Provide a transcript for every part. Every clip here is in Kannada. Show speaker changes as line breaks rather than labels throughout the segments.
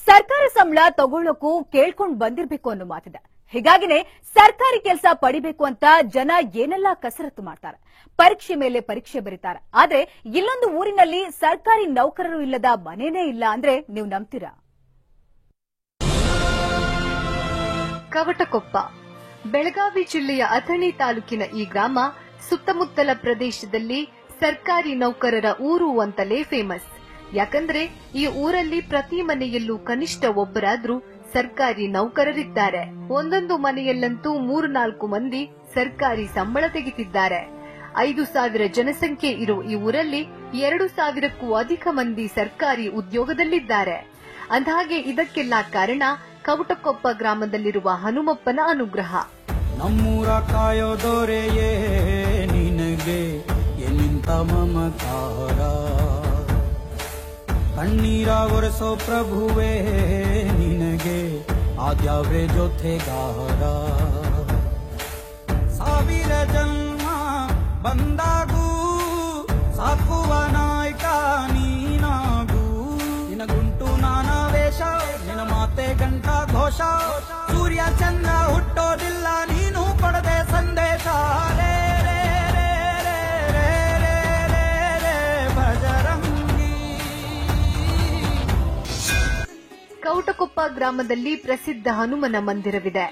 ಸರ್ಕಾರ ಸಂಬಳ ತಗೊಳ್ಳೋಕು ಕೇಳ್ಕೊಂಡ್ ಬಂದಿರ್ಬೇಕು ಅನ್ನೋ ಮಾತಿದೆ. ಹೀಗಾಗಿನೇ ಸರ್ಕಾರಿ ಕೆಲಸ ಪಡಿಬೇಕು ಅಂತ ಜನ ಏನೆಲ್ಲ ಕಸರತ್ತು ಮಾಡ್ತಾರೆ, ಪರೀಕ್ಷೆ ಮೇಲೆ ಪರೀಕ್ಷೆ ಬರೀತಾರೆ. ಆದ್ರೆ ಇಲ್ಲೊಂದು ಊರಿನಲ್ಲಿ ಸರ್ಕಾರಿ ನೌಕರರು ಇಲ್ಲದ ಮನೆನೇ ಇಲ್ಲ ಅಂದ್ರೆ ನೀವು ನಂಬ್ತೀರಾ?
ಕವಟಕೊಪ್ಪ ಬೆಳಗಾವಿ ಜಿಲ್ಲೆಯ ಅಥಣಿ ತಾಲೂಕಿನ ಈ ಗ್ರಾಮ ಸುತ್ತಮುತ್ತಲ ಪ್ರದೇಶದಲ್ಲಿ ಸರ್ಕಾರಿ ನೌಕರರ ಊರು ಅಂತಲೇ ಫೇಮಸ್. ಯಾಕಂದ್ರೆ ಈ ಊರಲ್ಲಿ ಪ್ರತಿ ಮನೆಯಲ್ಲೂ ಕನಿಷ್ಠ ಒಬ್ಬರಾದ್ರೂ ಸರ್ಕಾರಿ ನೌಕರರಿದ್ದಾರೆ. ಒಂದೊಂದು ಮನೆಯಲ್ಲಂತೂ 3-4 ಮಂದಿ ಸರ್ಕಾರಿ ಸಂಬಳ ತೆಗೆದಿದ್ದಾರೆ. 5,000 ಜನಸಂಖ್ಯೆ ಇರೋ ಈ ಊರಲ್ಲಿ 2,000ಕ್ಕೂ ಅಧಿಕ ಮಂದಿ ಸರ್ಕಾರಿ ಉದ್ಯೋಗದಲ್ಲಿದ್ದಾರೆ. ಅಂದಹಾಗೆ ಇದಕ್ಕೆಲ್ಲ ಕಾರಣ ಕವಟಕೊಪ್ಪ ಗ್ರಾಮದಲ್ಲಿರುವ ಹನುಮಪ್ಪನ ಅನುಗ್ರಹ.
ನಮ್ಮೂರ ಕಾಯೋದೊರೆಯೇ ನಿನಗೆ ಎನ್ನಿಂತ ಮಮಕಾರ, ಕಣ್ಣೀರ ಒರೆಸೋ ಪ್ರಭುವೇ ನಿನಗೆ ಆದ್ಯಾವ್ರೆ ಜೊತೆಗಾರ. ಸಾವಿರ ಜನ್ಮ ಬಂದಾಗೂ ಸಾಕುವ ನಾಯಕ ನೀನಾಗೂ, ನಿನಗುಂಟು ನಾನಾ ವೇಷ ನಿನ ಮಾತೆ ಗಂಟ ಘೋಷ, ಸೂರ್ಯ ಚಂದ್ರ ಹುಟ್ಟೋದಿಲ್ಲ ನೀನು ಪಡೆದೆ ಸಂದೇಶ.
ಕವಟಕೊಪ್ಪ ಗ್ರಾಮದಲ್ಲಿ ಪ್ರಸಿದ್ಧ ಹನುಮನ ಮಂದಿರವಿದೆ.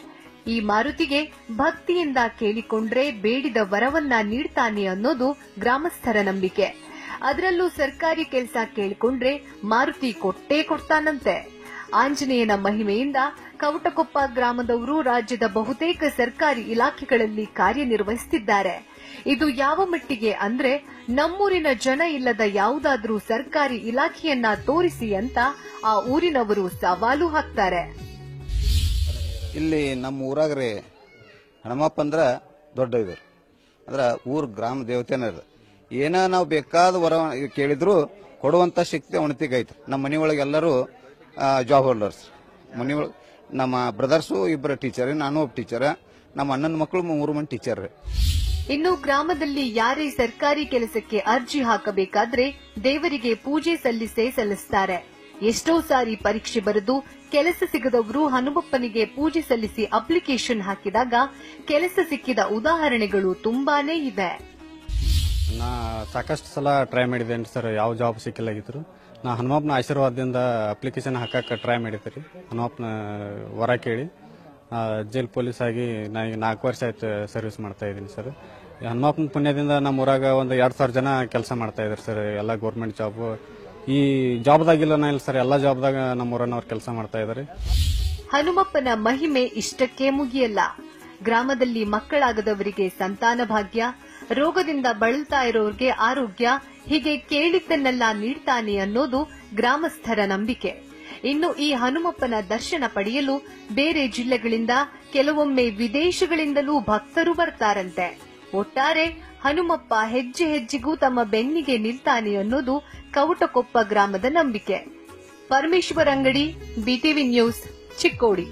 ಈ ಮಾರುತಿಗೆ ಭಕ್ತಿಯಿಂದ ಕೇಳಿಕೊಂಡ್ರೆ ಬೇಡಿದ ವರವನ್ನ ನೀಡ್ತಾನೆ ಅನ್ನೋದು ಗ್ರಾಮಸ್ಥರ ನಂಬಿಕೆ. ಅದರಲ್ಲೂ ಸರ್ಕಾರಿ ಕೆಲಸ ಕೇಳಿಕೊಂಡ್ರೆ ಮಾರುತಿ ಕೊಟ್ಟೇ ಕೊಡ್ತಾನಂತೆ. ಆಂಜನೇಯನ ಮಹಿಮೆಯಿಂದ ಕವಟಕೊಪ್ಪ ಗ್ರಾಮದವರು ರಾಜ್ಯದ ಬಹುತೇಕ ಸರ್ಕಾರಿ ಇಲಾಖೆಗಳಲ್ಲಿ ಕಾರ್ಯನಿರ್ವಹಿಸುತ್ತಿದ್ದಾರೆ. ಇದು ಯಾವ ಮಟ್ಟಿಗೆ ಅಂದ್ರೆ ನಮ್ಮೂರಿನ ಜನ ಇಲ್ಲದ ಯಾವುದಾದ್ರೂ ಸರ್ಕಾರಿ ಇಲಾಖೆಯನ್ನ ತೋರಿಸಿ ಅಂತ ಆ ಊರಿನವರು ಸವಾಲು ಹಾಕ್ತಾರೆ.
ಇಲ್ಲಿ ನಮ್ಮ ಊರಾಗ್ರಿ ಹನುಮಪ್ಪ ಅಂದ್ರ ದೊಡ್ಡ ಇದು ಅಂದ್ರ ಗ್ರಾಮ ದೇವತೆನ ಏನ ನಾವು ಬೇಕಾದ ವರ ಕೇಳಿದ್ರು ಕೊಡುವಂತ ಶಕ್ತಿ ಅವನತಿಗೈತಿ. ನಮ್ಮ ಮನೆಯೊಳಗೆ ಎಲ್ಲರೂ ಜಾಬ್ ಹೋಲ್ಡರ್ಸ್. ಮನೆಯೊಳಗೆ ನಮ್ಮ ಬ್ರದರ್ಸು ಇಬ್ಬರು ಟೀಚರ್, ನಾನು ಒಬ್ಬ ಟೀಚರ್, ನಮ್ಮ ಅಣ್ಣನ ಮಕ್ಕಳು 3 ಮಂದಿ ಟೀಚರ್.
ಇನ್ನು ಗ್ರಾಮದಲ್ಲಿ ಯಾರೇ ಸರ್ಕಾರಿ ಕೆಲಸಕ್ಕೆ ಅರ್ಜಿ ಹಾಕಬೇಕಾದ್ರೆ ದೇವರಿಗೆ ಪೂಜೆ ಸಲ್ಲಿಸ್ತಾರೆ. ಎಷ್ಟೋ ಸಾರಿ ಪರೀಕ್ಷೆ ಬರೆದು ಕೆಲಸ ಸಿಗದವರು ಹನುಮಪ್ಪನಿಗೆ ಪೂಜೆ ಸಲ್ಲಿಸಿ ಅಪ್ಲಿಕೇಶನ್ ಹಾಕಿದಾಗ ಕೆಲಸ ಸಿಕ್ಕಿದ ಉದಾಹರಣೆಗಳು ತುಂಬಾನೇ ಇವೆ.
ನಾ ಸಾಕಷ್ಟು ಸಲ ಟ್ರೈ ಮಾಡಿದ್ದೇನೆ ಸರ್, ಯಾವ ಜಾಬ್ ಸಿಕ್ಕಿಲ್ಲಾಗಿದ್ರು. ನಾ ಹನುಮಪ್ಪನ ಆಶೀರ್ವಾದದಿಂದ ಅಪ್ಲಿಕೇಶನ್ ಹಾಕಕ್ಕೆ ಟ್ರೈ ಮಾಡಿದ್ರಿ. ಹನುಮಪ್ಪನ ವರ ಕೇಳಿ ಜೈಲ್ ಪೊಲೀಸ್ ಆಗಿ ನಾ ಈಗ 4 ವರ್ಷ ಆಯ್ತು ಸರ್ವಿಸ್ ಮಾಡ್ತಾ ಇದ್ದೀನಿ ಸರ್. ಹನುಮಪ್ಪನ ಪುಣ್ಯದಿಂದ ನಮ್ಮ ಊರಾಗ ಒಂದು 2,000 ಜನ ಕೆಲಸ ಮಾಡ್ತಾ ಇದ್ದಾರೆ ಸರ್. ಎಲ್ಲ ಗೌರ್ಮೆಂಟ್ ಜಾಬ್ ಈ ಜಾಬ್ದಾಗಿಲ್ಲ ಇಲ್ಲ ಸರ್, ಎಲ್ಲ ಜಾಬ್ದಾಗ ನಮ್ಮ ಊರನ್ನವ್ರು ಕೆಲಸ ಮಾಡ್ತಾ ಇದ್ದಾರೆ.
ಹನುಮಪ್ಪನ ಮಹಿಮೆ ಇಷ್ಟಕ್ಕೆ ಮುಗಿಯಲ್ಲ. ಗ್ರಾಮದಲ್ಲಿ ಮಕ್ಕಳಾಗದವರಿಗೆ ಸಂತಾನ ಭಾಗ್ಯ, ರೋಗದಿಂದ ಬಳಲ್ತಾ ಇರೋರಿಗೆ ಆರೋಗ್ಯ, ಹೀಗೆ ಕೇಳಿದ್ದನ್ನೆಲ್ಲ ನೀಡ್ತಾನೆ ಅನ್ನೋದು ಗ್ರಾಮಸ್ಥರ ನಂಬಿಕೆ. ಇನ್ನು ಈ ಹನುಮಪ್ಪನ ದರ್ಶನ ಪಡೆಯಲು ಬೇರೆ ಜಿಲ್ಲೆಗಳಿಂದ, ಕೆಲವೊಮ್ಮೆ ವಿದೇಶಗಳಿಂದಲೂ ಭಕ್ತರು ಬರ್ತಾರಂತೆ. ಒಟ್ಟಾರೆ ಹನುಮಪ್ಪ ಹೆಜ್ಜೆ ಹೆಜ್ಜೆಗೂ ತಮ್ಮ ಬೆನ್ನಿಗೆ ನಿಲ್ತಾನೆ ಅನ್ನೋದು ಕವಟಕೊಪ್ಪ ಗ್ರಾಮದ ನಂಬಿಕೆ. ಪರಮೇಶ್ವರ್ ಅಂಗಡಿ, BTV ನ್ಯೂಸ್, ಚಿಕ್ಕೋಡಿ.